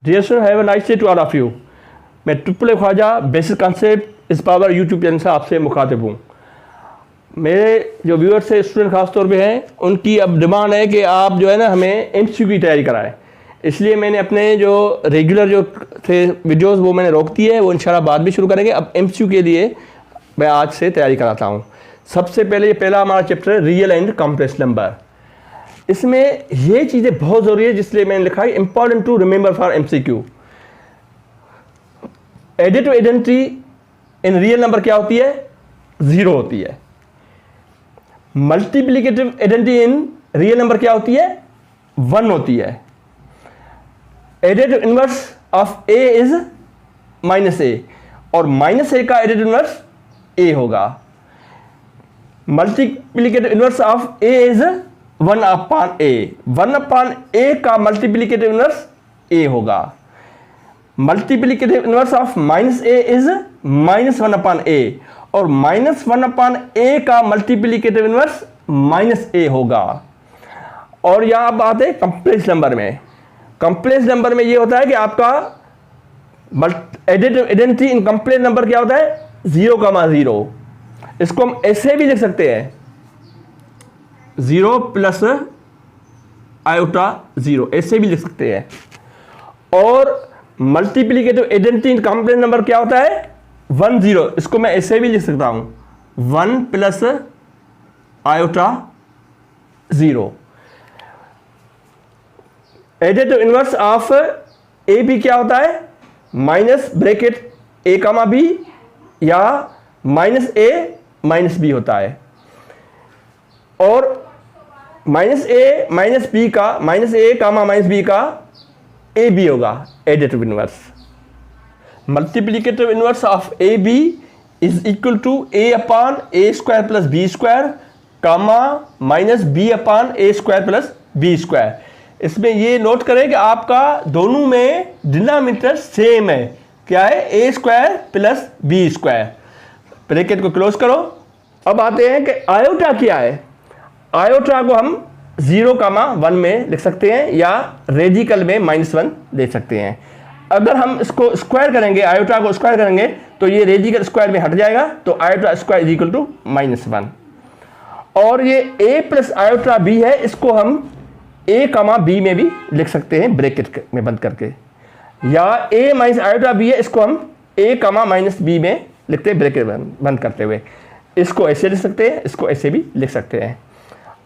Dear student, have a nice day to all of you. मैं triple Khwaja basic concept इस power YouTube channel से आपसे मुखातिब हूँ। मेरे जो व्यूअर्स है, स्टूडेंट खास तौर पे हैं, उनकी अब डिमांड है कि आप जो है ना हमें एमसीक्यू की तैयारी कराएं। इसलिए मैंने अपने जो रेगुलर जो थे वीडियोस वो मैंने रोक दी है, वो इंशाल्लाह बाद में शुरू करेंगे। अब एमसीक्यू के लिए मैं आज से तैयारी कराता हूँ। सबसे पहले ये पहला हमारा चैप्टर है रियल एंड कॉम्प्लेक्स नंबर। इसमें ये चीज़ें बहुत ज़रूरी है, जिसलिए मैंने लिखा है important to remember for MCQ. Additive identity in real number क्या होती है? 0 होती है। Multiplicative identity in real number क्या होती है? 1 होती है। Additive inverse of a is -a और -a का एडिटिव इनवर्स a होगा। Multiplicative inverse of a is 1/a। 1/a का मल्टीप्लिकेटिव इनवर्स a होगा। Multiplicative inverse of -a is -1/a और -1/a का मल्टीप्लिकेटिव इनवर्स -a होगा। और यहां बात है कॉम्प्लेक्स नंबर में। कॉम्प्लेक्स नंबर में ये होता है कि आपका additive identity in complex number क्या होता है? 0,0। इसको हम ऐसे भी लिख सकते हैं, 0 प्लस आयोटा 0, ऐसे भी लिख सकते हैं। और multiplicative identity in complex number क्या होता है? 1 0। इसको मैं ऐसे भी लिख सकता हूं, 1 plus iota 0। Additive inverse of a b क्या होता है? Minus bracket a comma b या -a -b होता है। और -a -b का -a कामा -b का ए बी होगा additive inverse. Multiplicative inverse of a b is equal to a/a² plus b² comma -b/a² plus b²। इसमें ये note करें कि आपका दोनों में डिनोमिनेटर सेम है। क्या है? a² plus b²। ब्रैकेट को क्लोज करो। अब आते हैं कि आयोटा क्या है। आयोटा को हम 0,1 में लिख सकते हैं या रेडिकल में -1 ले सकते हैं। अगर हम इसको स्क्वायर करेंगे, आयोटा को स्क्वायर करेंगे, तो ये रेडिकल स्क्वायर में हट जाएगा, तो iota square is equal to -1। और ये a प्लस आयोटा b है, इसको हम a, b में भी लिख सकते हैं ब्रैकेट में बंद करके, या a माइनस आयोटा b है, इसको हम a, -b में लिखते हैं ब्रैकेट बंद करते हुए। इसको ऐसे लिख सकते हैं, इसको ऐसे भी लिख सकते हैं।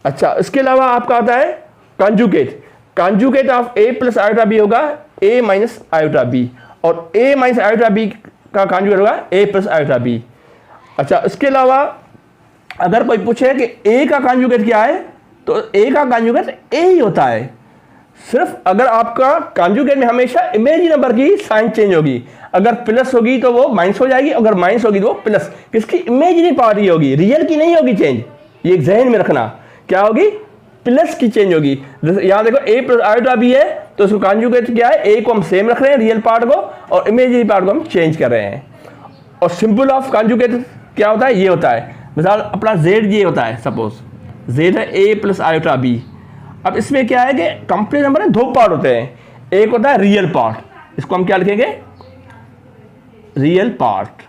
अच्छा, इसके अलावा आपका आता है conjugate. Conjugate of a plus iota b होगा a माइनस आयोटा b, और a माइनस आयोटा b का कॉन्जुगेट होगा a प्लस आयोटा b। अच्छा, इसके अलावा अगर कोई पूछे कि a का कॉन्जुगेट क्या है, तो a का कॉन्जुगेट a ही होता है। सिर्फ अगर आपका कॉन्जुगेट में हमेशा इमेज नंबर की साइन चेंज होगी। अगर प्लस होगी तो वो माइनस हो जाएगी, अगर माइनस होगी तो वो प्लस। किसकी? इमेजिनरी पावर ही होगी, रियल की नहीं होगी चेंज। ये जहन में रखना, क्या होगी? प्लस की चेंज होगी। यहाँ देखो a प्लस आयोटा b है, तो उसको कॉन्जुगेट क्या है? a को हम सेम रख रहे हैं रियल पार्ट को, और इमेजिनरी पार्ट को हम चेंज कर रहे हैं। और सिंबल ऑफ कॉन्जुगेट क्या होता है? ये होता है। मिसाल अपना z ये होता है, सपोज z है a प्लस आयोटा b। अब इसमें क्या है कि कॉम्प्लेक्स नंबर में 2 पार्ट होते हैं। एक होता है रियल पार्ट, इसको हम क्या लिखेंगे? Real part.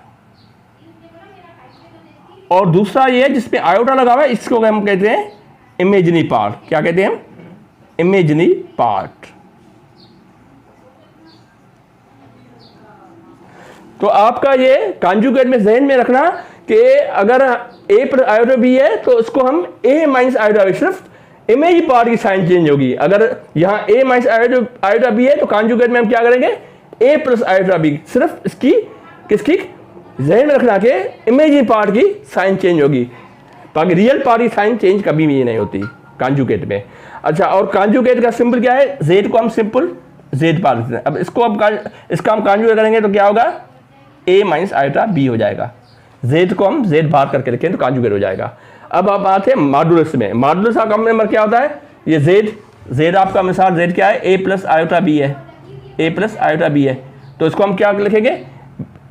और दूसरा ये है जिसपे आयोटा लगा हुआ है, इसको हम कहते हैं इमेजिनरी पार्ट। क्या कहते हैं हम? Imaginary part. तो आपका ये कॉन्जुगेट में जहन में रखना कि अगर a प्लस आयोटा b है, तो इसको हम a माइनस आयोटा b, सिर्फ इमेज पार्ट की साइन चेंज होगी। अगर यहाँ a माइनस आयोटा b है, तो कॉन्जुगेट में हम क्या करेंगे? a plus iota b। सिर्फ इसकी किसकी जहन में रखना कि इमेजिनरी पार्ट की साइन चेंज होगी, बाकी रियल पार्ट की साइन चेंज कभी भी नहीं होती कॉन्जुगेट में। अच्छा, और कॉन्जुगेट का सिंबल क्या है? z को हम सिंपल z पार्ट लिखते हैं। अब इसका हम कॉन्जुगेट करेंगे तो क्या होगा? a माइनस आयोटा b हो जाएगा। z को हम z बाहर करके लिखें तो कॉन्जुगेट हो जाएगा। अब आप आते हैं मॉडुलस में। मॉडुलस का कॉमन नंबर क्या होता है? ये z आपका मिसाल z क्या है? a प्लस आयोटा b है, a प्लस आयोटा b है, तो इसको हम क्या लिखेंगे?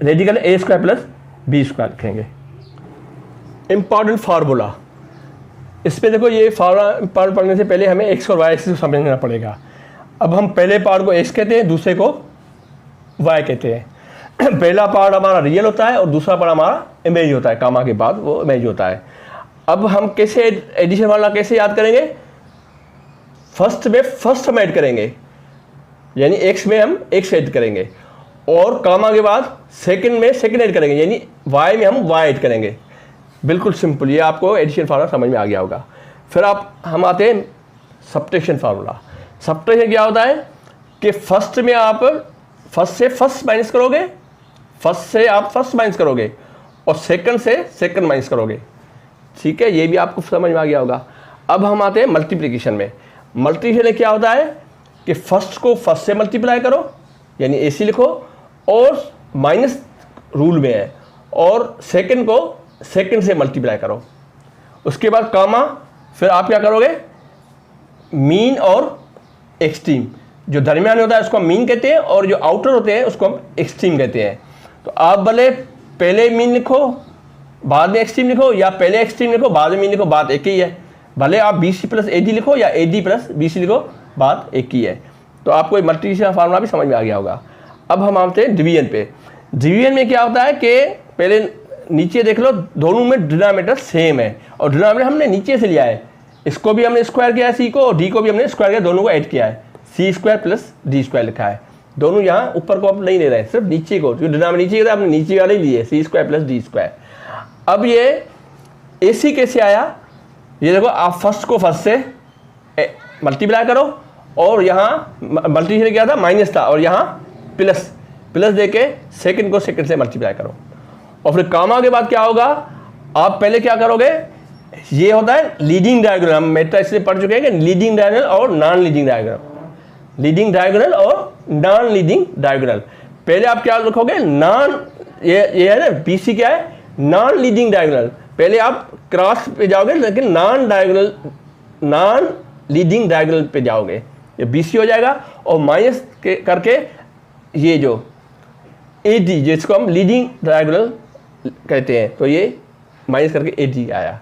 रेडिकल a² प्लस b² लिखेंगे। इंपॉर्टेंट फार्मूला, इस पे देखो, ये फार्मूला पढ़ने से पहले हमें x और y एक्सिस को समझना पड़ेगा। अब हम पहले पार्ट को x कहते हैं, दूसरे को वाई कहते हैं। पहला पार्ट हमारा रियल होता है और दूसरा पार्ट हमारा इमेज होता है, कामा के बाद वो इमेज होता है। अब हम कैसे एडिशन वाला कैसे याद करेंगे, फर्स्ट में फर्स्ट हम ऐड करेंगे, यानी एक्स में हम एक्स ऐड करेंगे, और कामा के बाद सेकंड में सेकंड ऐड करेंगे, यानी वाई में हम वाई ऐड करेंगे। बिल्कुल सिंपल, ये आपको एडिशन फार्मूला समझ में आ गया होगा। फिर हम आते हैं सब्ट्रैक्शन फार्मूला। सब्ट्रैक्शन क्या होता है कि फर्स्ट में आप फर्स्ट से फर्स्ट माइनस करोगे, फर्स्ट से आप फर्स्ट माइनस करोगे, और सेकंड से सेकंड माइनस करोगे। ठीक है, ये भी आपको समझ में आ गया होगा। अब हम आते हैं मल्टीप्लिकेशन में। मल्टीप्लिकेशन में क्या होता है कि फर्स्ट को फर्स्ट से मल्टीप्लाई करो, यानी AC लिखो, और माइनस रूल में है, और सेकंड को सेकंड से मल्टीप्लाई करो। उसके बाद कामा, फिर आप क्या करोगे, मीन और एक्सट्रीम। जो दरमियान होता है उसको हम मीन कहते हैं, और जो आउटर होते हैं उसको हम एक्सट्रीम कहते हैं। तो आप भले पहले मीन लिखो बाद में एक्सट्रीम लिखो, या पहले एक्सट्रीम लिखो बाद में मीन लिखो, बात एक ही है। भले आप BC + AD लिखो या AD + BC लिखो, बात एक ही है। तो आपको मल्टीप्लिकेशन फार्मूला भी समझ में आ गया होगा। अब हम आते हैं डिवीजन पे। डिवीजन में क्या होता है कि पहले नीचे देख लो, दोनों में डिनोमिनेटर सेम है, और डिनोमिनेटर हमने नीचे से लिया है। इसको भी हमने स्क्वायर किया है C को, और D को भी हमने स्क्वायर किया, दोनों को ऐड किया है, C² + D² लिखा है। दोनों यहाँ ऊपर को आप नहीं ले रहे हैं, सिर्फ नीचे को, जो डिनोमिनेटर नीचे था हमने नीचे वाले ही लिए, C² + D²। अब ये AC कैसे आया, ये देखो, आप फर्स्ट को फर्स्ट से मल्टीप्लाई करो, और यहाँ मल्टीप्लिकेशन क्या था, माइनस था, और यहाँ प्लस देके सेकंड को सेकंड से मल्टीप्लाई करो। और फिर कामा के बाद क्या होगा, आप पहले क्या करोगे, ये होता है लीडिंग डायगोनल। हम मैट्रिक्स से पढ़ चुके हैं कि लीडिंग डायगोनल और non leading diagonal, leading diagonal और नॉन लीडिंग डायगोनल। पहले आप क्या लिखोगे, नॉन, ये है ना BC क्या है, नॉन लीडिंग डायगोनल। पहले आप क्रॉस पे जाओगे, लेकिन नॉन लीडिंग डायगोनल पे जाओगे, ये BC हो जाएगा, और माइनस करके ये जो AD, जिसको हम लीडिंग डायगोनल कहते हैं, तो ये माइनस करके AD आया।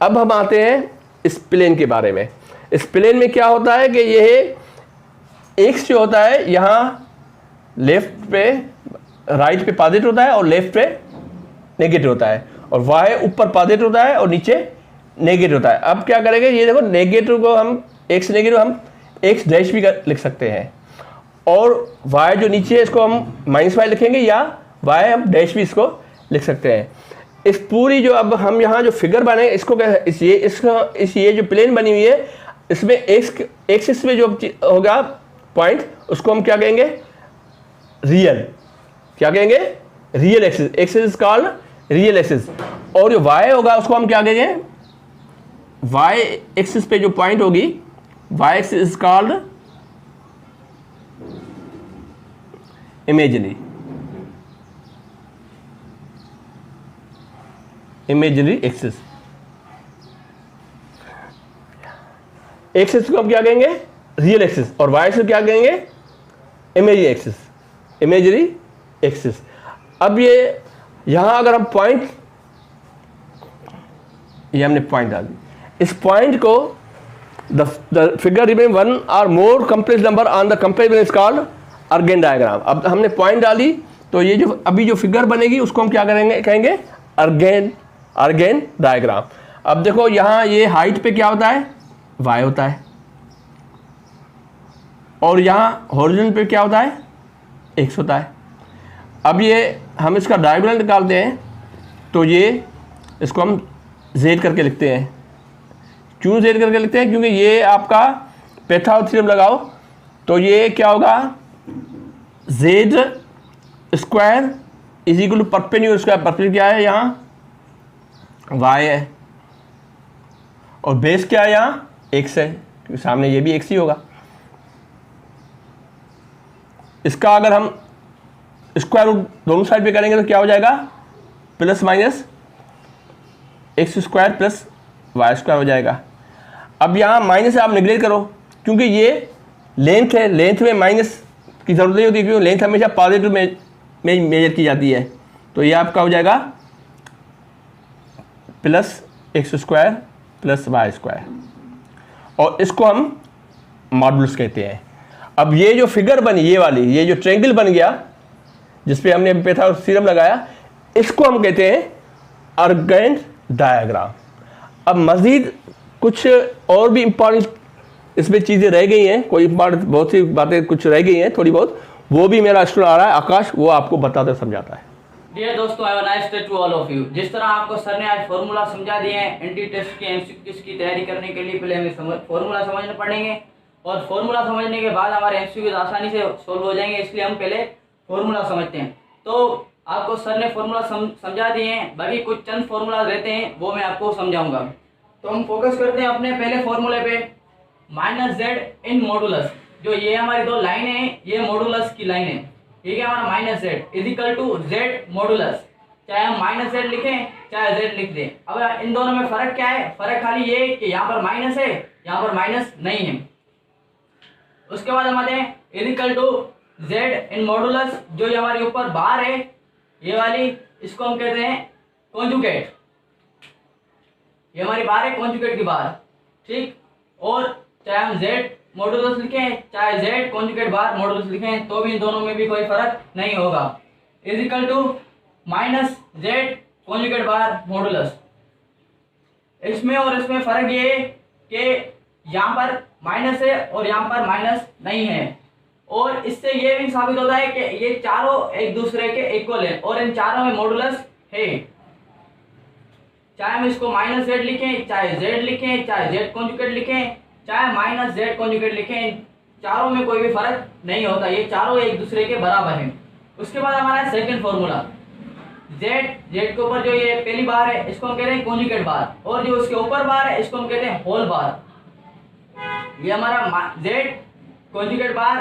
अब हम आते हैं स्प्लेन के बारे में। स्प्लेन में क्या होता है कि ये एक्स जो होता है यहाँ लेफ्ट पे, राइट पे पॉजिटिव होता है और लेफ्ट पे नेगेटिव होता है, और वाई ऊपर पॉजिटिव होता है और नीचे नेगेटिव होता है। अब क्या करेंगे, ये देखो नेगेटिव को हम एक्स नेगेटिव हम एक्स डैश भी लिख सकते हैं, और वाई जो नीचे है इसको हम -y लिखेंगे, या वाई हम डैश भी इसको लिख सकते हैं। इस पूरी जो अब हम यहाँ जो फिगर बने इसको ये जो प्लेन बनी हुई है, इसमें एक्सिस में जो होगा पॉइंट, उसको हम क्या कहेंगे, रियल। क्या कहेंगे, real axis. Axis is called real axis. और जो वाई होगा उसको हम क्या कहेंगे, वाई एक्सिस पे जो पॉइंट होगी, y axis is called imaginary axis. Axis को हम क्या कहेंगे, रियल एक्सिस, और वाई एक्सिस क्या कहेंगे, इमेजिनरी एक्सिस। अब ये यहां अगर हम पॉइंट, ये हमने पॉइंट डाल दी, इस पॉइंट को द फिगर रिमेन वन और more complex number on the comparable is called Argand diagram. अब हमने पॉइंट डाली, तो ये जो अभी जो फिगर बनेगी उसको हम क्या कहेंगे, अर्गेन डायग्राम। अब देखो यहाँ ये हाइट पे क्या होता है, y होता है, और यहाँ हॉरिजॉन्टल पे क्या होता है, x होता है। अब ये हम इसका डायगोनल निकालते हैं, तो ये इसको हम z करके लिखते हैं। क्यों z करके लिखते हैं, क्योंकि ये आपका पाइथागोरस थ्योरम लगाओ, तो ये क्या होगा, z² = परपेंडिकुलर स्क्वायर। परपेंडिकुलर क्या है, यहाँ y है, और बेस क्या है, यहाँ x है, क्योंकि सामने ये भी x ही होगा। इसका अगर हम स्क्वायर रूट दोनों साइड पे करेंगे तो क्या हो जाएगा, ± x² + y² हो जाएगा। अब यहाँ माइनस आप निगलेक्ट करो, क्योंकि ये लेंथ है, लेंथ में माइनस की जरूरत नहीं होती, क्योंकि लेंथ हमेशा पॉजिटिव में मेजर की जाती है। तो ये आपका हो जाएगा +x² + y², और इसको हम मॉडुलस कहते हैं। अब ये जो फिगर बनी, ये वाली, ये जो ट्रायंगल बन गया, जिसपे हमने पिथागोरस थ्योरम लगाया, इसको हम कहते हैं अर्गेंड डायग्राम। अब मजीद कुछ और भी इंपॉर्टेंट इसमें चीज़ें रह गई हैं, कोई इंपॉर्टेंट बहुत सी बातें कुछ रह गई हैं थोड़ी बहुत, वो भी मेरा स्टूडेंट आ रहा है आकाश, वो आपको बताता समझाता है। डियर दोस्तों, have a nice day to all of you. जिस तरह आपको सर ने आज फॉर्मूला समझा दिए हैं, एंटी टेस्ट के एमसीक्यूज की तैयारी करने के लिए पहले हमें फॉर्मूला समझने पड़ेंगे और फॉर्मूला समझने के बाद हमारे एमसीक्यूज आसानी से सॉल्व हो जाएंगे, इसलिए हम पहले फॉर्मूला समझते हैं। तो आपको सर ने फॉर्मूला समझा दिए हैं, बाकी कुछ चंद फॉर्मूला रहते हैं वो मैं आपको समझाऊंगा। तो हम फोकस करते हैं अपने पहले फॉर्मूले पे, माइनस जेड इन मॉडुलस। जो ये हमारी दो लाइन है, ये मॉडुलस की लाइन है, ठीक है। हमारा minus z is equal to z modulus, चाहे हम माइनस जेड लिखें चाहे जेड लिख दें। अब इन दोनों में फर्क क्या है? फर्क खाली ये कि यहाँ पर माइनस है, यहाँ पर माइनस नहीं है। उसके बाद हम आते हैं is equal to z in modulus, जो ये हमारे ऊपर बार है ये वाली, इसको हम कहते हैं कॉन्जुगेट। ये हमारी बार है कॉन्जुगेट की बार, ठीक। और चाहे हम जेड मॉडुलस लिखें चाहे जेड कॉन्जुगेट बार मॉडुलस लिखें, तो भी इन दोनों में भी कोई फर्क नहीं होगा। Is equal to minus z conjugate bar modulus. इसमें और इसमें फर्क ये है कि यहाँ पर माइनस है और यहाँ पर माइनस नहीं है, और इससे ये भी साबित होता है कि ये चारों एक दूसरे के इक्वल है और इन चारों में मॉडुलस है। चाहे हम इसको माइनस जेड लिखें चाहे जेड लिखें चाहे जेड कॉन्जुगेट लिखें चाहे माइनस जेड कॉन्जुगेट लिखें, चारों में कोई भी फर्क नहीं होता, ये चारों एक दूसरे के बराबर हैं। उसके बाद हमारा सेकंड फॉर्मूला, जेड के ऊपर जो ये पहली बार है इसको हम कहते हैं कॉन्जुगेट बार, और जो उसके ऊपर बार है इसको हम कहते हैं होल बार। ये हमारा z conjugate bar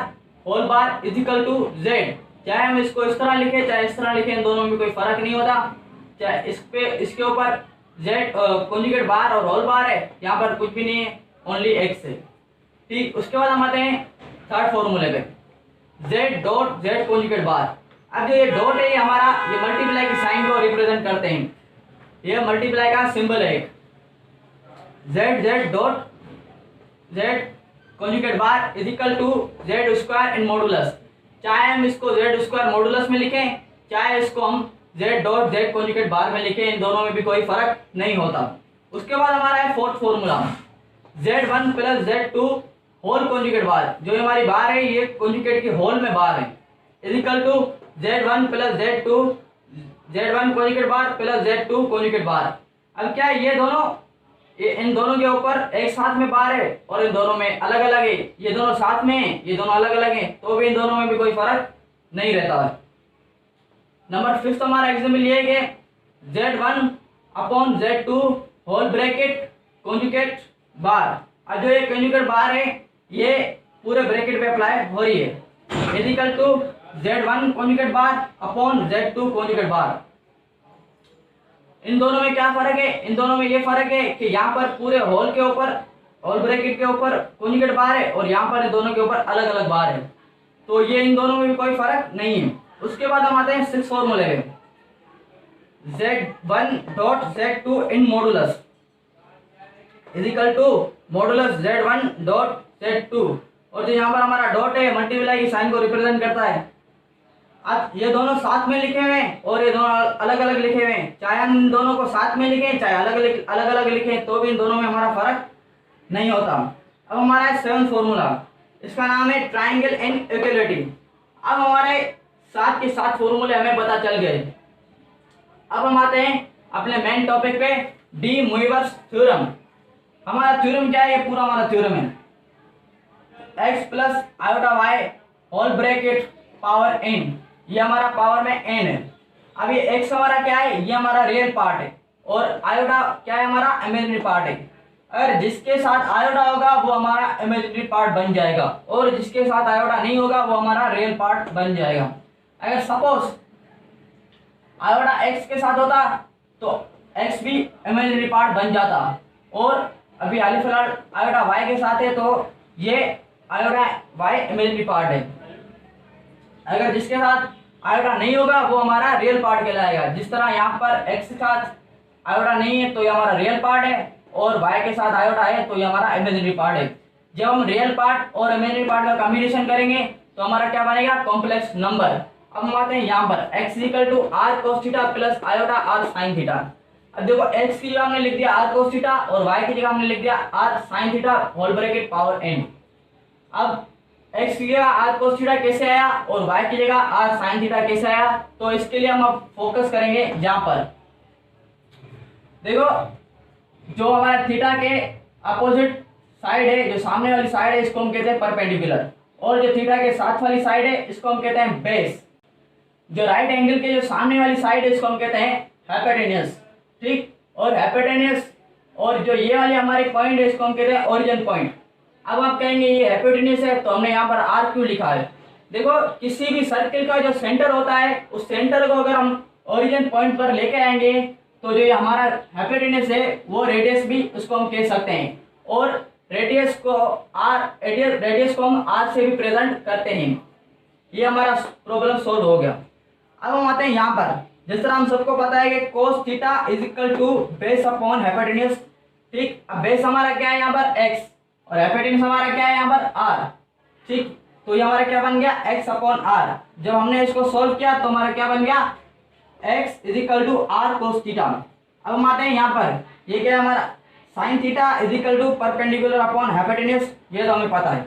whole bar is equal to z, चाहे हम इसको इस तरह लिखें चाहे इस तरह लिखें, इन दोनों में कोई फर्क नहीं होता। चाहे इसके ऊपर जेड कॉन्जुगेट बार और होल बार है, यहाँ पर कुछ भी नहीं है, ओनली एक्स है, ठीक। उसके बाद हम आते हैं थर्ड फॉर्मूले पे, Z dot z conjugate bar. अब जो ये डॉट है ये हमारा ये मल्टीप्लाई की साइन को रिप्रेजेंट करते हैं, ये मल्टीप्लाई का सिंबल है। Z z dot z conjugate bar is equal to z square in modulus, चाहे हम इसको जेड स्क्वायर मॉडुलस में लिखें चाहे इसको हम जेड डॉट जेड कॉन्जुगेट बार में लिखें, इन दोनों में भी कोई फर्क नहीं होता। उसके बाद हमारा है fourth formula, Z1 plus Z2 whole conjugate bar. जो हमारी बार है ये कॉन्जुगेट की होल में बार है, is equal to Z1 plus Z2 Z1 conjugate bar plus Z2 conjugate bar. अब क्या है, ये दोनों इन दोनों के ऊपर एक साथ में बार है और इन दोनों में अलग अलग है, ये दोनों साथ में है ये दोनों अलग अलग हैं, तो भी इन दोनों में भी कोई फर्क नहीं रहता है। नंबर 5 हमारा एग्जाम्पल ये है कि Z1 upon Z2 whole bracket conjugate bar. अब जो ये कॉन्जुगेट बार है ये पूरे ब्रैकेट पे अप्लाई हो रही है, is equal to Z1 conjugate bar upon Z2 conjugate bar. इन दोनों में क्या फर्क है? इन दोनों में ये फर्क है कि यहाँ पर पूरे होल के ऊपर होल ब्रैकेट के ऊपर कॉन्जुगेट बार है और यहाँ पर इन दोनों के ऊपर अलग अलग बार है, तो ये इन दोनों में भी कोई फर्क नहीं है। उसके बाद हम आते हैं 6 फॉर्मूले में, Z1 dot Z2 in modulus is equal to modulus Z1 dot Z2, और जो यहाँ पर हमारा डॉट है मल्टीप्लाई की साइन को रिप्रेजेंट करता है। अब ये दोनों साथ में लिखे हुए हैं और ये दोनों अलग अलग लिखे हुए हैं, चाहे हम इन दोनों को साथ में लिखें चाहे अलग अलग लिखें, तो भी इन दोनों में हमारा फर्क नहीं होता। अब हमारा है 7 फॉर्मूला, इसका नाम है ट्राइंगल इनइक्वालिटी। अब हमारे 7 के 7 फॉर्मूले हमें पता चल गए। अब हम आते हैं अपने मेन टॉपिक पे, डी मोइवर्स थ्योरम। हमारा थ्योरम क्या है? ये पूरा हमारा थ्योरम है, x plus iota y whole bracket power n, ये हमारा पावर में n है। अब ये x हमारा क्या है? ये हमारा रियल पार्ट है और आयोटा क्या है? हमारा इमेजिनरी पार्ट है। अगर जिसके साथ आयोटा होगा वो हमारा इमेजिनरी पार्ट बन जाएगा और जिसके साथ आयोटा नहीं होगा वो हमारा रियल पार्ट बन जाएगा। अगर सपोज आयोटा x के साथ होता तो x भी इमेजिनरी पार्ट बन जाता, और अभी हाल फिलहाल आयोटा y के साथ है तो ये आयोटा y इमेजिनरी पार्ट है। अगर जिसके साथ आयोटा नहीं होगा वो हमारा रियल पार्ट कहलाएगा। जिस तरह यहाँ पर x के साथ आयोटा नहीं है तो ये हमारा रियल पार्ट है और y के साथ आयोटा है तो ये हमारा इमेजिनरी पार्ट है। जब हम रियल पार्ट और इमेजिनरी पार्ट का कॉम्बिनेशन करेंगे तो हमारा क्या बनेगा? Complex number. अब हम आते हैं यहाँ पर x equal to r cos theta plus iota r sine theta. अब देखो x की जगह हमने लिख दिया आर कोस थीटा और y की जगह हमने लिख दिया r sine theta whole bracket power n। अब x की जगह आर कोस थीटा कैसे आया और y की जगह आर साइन थीटा कैसे आया, तो इसके लिए हम अब फोकस करेंगे यहाँ पर। देखो जो हमारा थीटा के अपोजिट साइड है, जो सामने वाली साइड है, इसको हम कहते हैं परपेंडिकुलर, और जो थीटा के साथ वाली साइड है इसको हम कहते हैं बेस। जो राइट एंगल के जो सामने वाली साइड है इसको हम कहते हैं हाइपोटेन्यूस, ठीक। और हाइपोटेन्यूस और जो ये वाली हमारी पॉइंट है इसको हम कहते हैं ओरिजिन पॉइंट। अब आप कहेंगे ये हाइपोटेन्यूस है तो हमने यहाँ पर आर क्यों लिखा है। देखो किसी भी सर्किल का जो सेंटर होता है उस सेंटर को अगर हम ओरिजिन पॉइंट पर लेके आएंगे तो जो ये हमारा हाइपोटेन्यूस है वो रेडियस भी उसको हम कह सकते हैं, और रेडियस को हम आर से भी प्रेजेंट करते हैं। ये हमारा प्रॉब्लम सोल्व हो गया। अब हम आते हैं यहाँ पर, जिस तरह हम सबको पता है कि cos theta is equal to base upon hypotenuse, ठीक। अब बेस हमारा क्या है यहाँ पर x और हाइपोटेन्यूस हमारा क्या है यहाँ पर r, ठीक। तो ये हमारा क्या बन गया x अपॉन r। जब हमने इसको सोल्व किया तो हमारा क्या बन गया x is equal to r cos theta. अब हम आते हैं यहाँ पर, ये क्या है हमारा sine theta is equal to perpendicular upon hypotenuse, ये तो हमें पता है।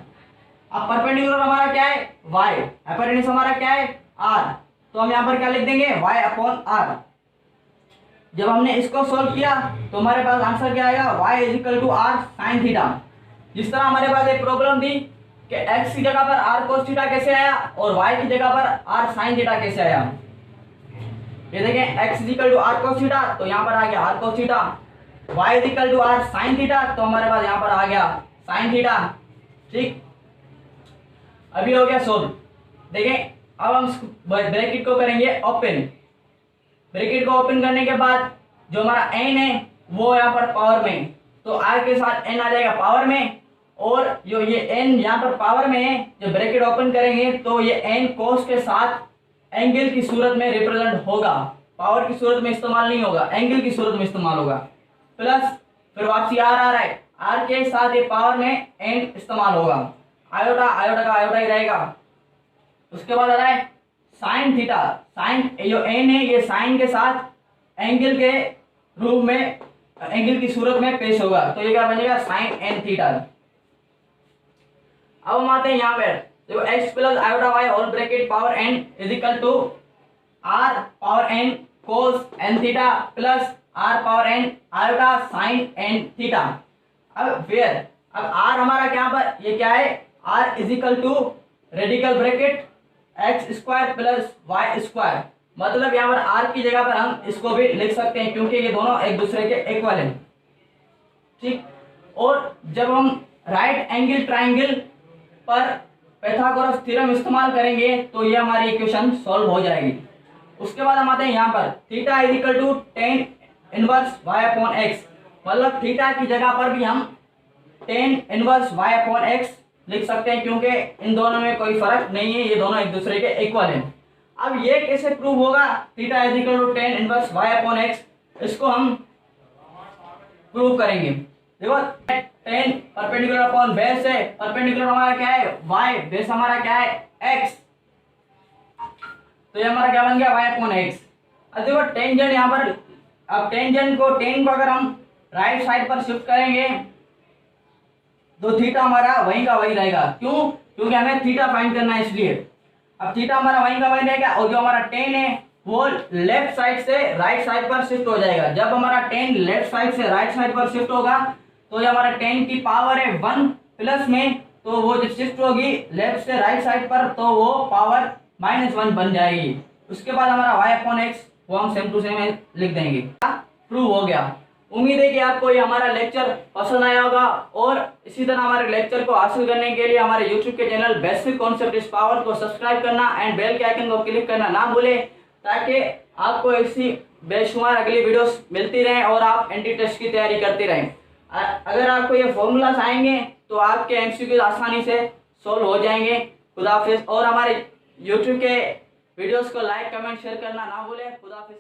अब परपेंडिकुलर हमारा क्या है y, हाइपोटेन्यूस हमारा क्या है r, तो हम यहाँ पर क्या लिख देंगे y अपॉन r। जब हमने इसको सोल्व किया तो हमारे पास आंसर क्या आएगा y is equal to r sine theta. जिस तरह हमारे पास एक प्रॉब्लम थी कि x की जगह पर r कोस थीटा कैसे आया और y की जगह पर r साइन थीटा कैसे आया। ये देखें x is equal to r cos theta तो यहाँ पर आ गया r cos theta, y is equal to r sine theta तो हमारे पास यहाँ पर आ गया साइन थीटा, ठीक। अभी हो गया सोल्व। देखें अब हम ब्रैकेट को करेंगे ओपन। ब्रैकेट को ओपन करने के बाद जो हमारा n है वो यहाँ पर पावर में, तो r के साथ n आ जाएगा पावर में, और जो ये n यहाँ पर पावर में है, जब ब्रैकेट ओपन करेंगे तो ये n कोस के साथ एंगल की सूरत में रिप्रेजेंट होगा, पावर की सूरत में इस्तेमाल नहीं होगा, एंगल की सूरत में इस्तेमाल होगा। प्लस फिर वापसी r आ रहा है, r के साथ ये पावर में n इस्तेमाल होगा, आयोटा आयोटा का आयोटा ही रहेगा। उसके बाद आ रहा है साइन थीटा, साइन जो n है ये साइन के साथ एंगल के रूप में, एंगल की सूरत में पेश होगा, तो ये क्या बनेगा साइन n थीटा। अब हम आते हैं यहाँ पे, देखो x plus iota y whole bracket power n is equal to r power n cos n theta plus r power n iota sine n theta. अब वेयर, अब r हमारा क्या पर ये क्या है r is equal to radical bracket x square plus y square, मतलब यहाँ पर r की जगह पर हम इसको भी लिख सकते हैं क्योंकि ये दोनों एक दूसरे के इक्वल हैं, ठीक। और जब हम राइट एंगल ट्राइंगल पर पाइथागोरस थ्योरम इस्तेमाल करेंगे तो ये हमारी इक्वेशन सॉल्व हो जाएगी। उसके बाद हम आते हैं यहाँ पर theta is equal to tan inverse y upon x, मतलब थीटा की जगह पर भी हम tan inverse y upon x लिख सकते हैं क्योंकि इन दोनों में कोई फर्क नहीं है, ये दोनों एक दूसरे के इक्वल हैं। अब ये कैसे प्रूव होगा theta is equal to tan inverse y upon x, इसको हम प्रूव करेंगे। देखो टेन परपेंडिकुलर अपॉन बेस है, परपेंडिकुलर हमारा क्या है y, बेस हमारा क्या है x, तो ये हमारा क्या बन गया y अपॉन x। अब देखो टेंजेंट यहाँ पर, अब टेंजेंट को टेन को अगर हम राइट साइड पर शिफ्ट करेंगे तो थीटा हमारा वहीं का वहीं रहेगा, क्यों, क्योंकि हमें थीटा फाइंड करना है इसलिए। अब थीटा हमारा वहीं का वहीं रहेगा और जो हमारा टेन है वो लेफ्ट साइड से राइट साइड पर शिफ्ट हो जाएगा। जब हमारा टेन लेफ्ट साइड से राइट साइड पर शिफ्ट होगा तो ये हमारा टेन की पावर है 1 प्लस में, तो वो जब शिफ्ट होगी लेफ्ट से राइट साइड पर तो वो पावर -1 बन जाएगी। उसके बाद हमारा y अपॉन एक्स वो हम सेम टू सेम लिख देंगे। प्रूव हो गया। उम्मीद है कि आपको ये हमारा लेक्चर पसंद आया होगा, और इसी तरह हमारे लेक्चर को हासिल करने के लिए हमारे YouTube के चैनल बेसिक कॉन्सेप्ट इस पावर को सब्सक्राइब करना एंड बेल के आइकन को क्लिक करना ना भूलें, ताकि आपको ऐसी बेशुमार अगली वीडियोस मिलती रहें और आप एंटी टेस्ट की तैयारी करते रहें। अगर आपको ये फॉर्मूलास आएंगे तो आपके MCQ आसानी से सॉल्व हो जाएंगे। खुदा हाफिज, और हमारे YouTube के वीडियोस को लाइक कमेंट शेयर करना ना भूलें। खुदा हाफिज।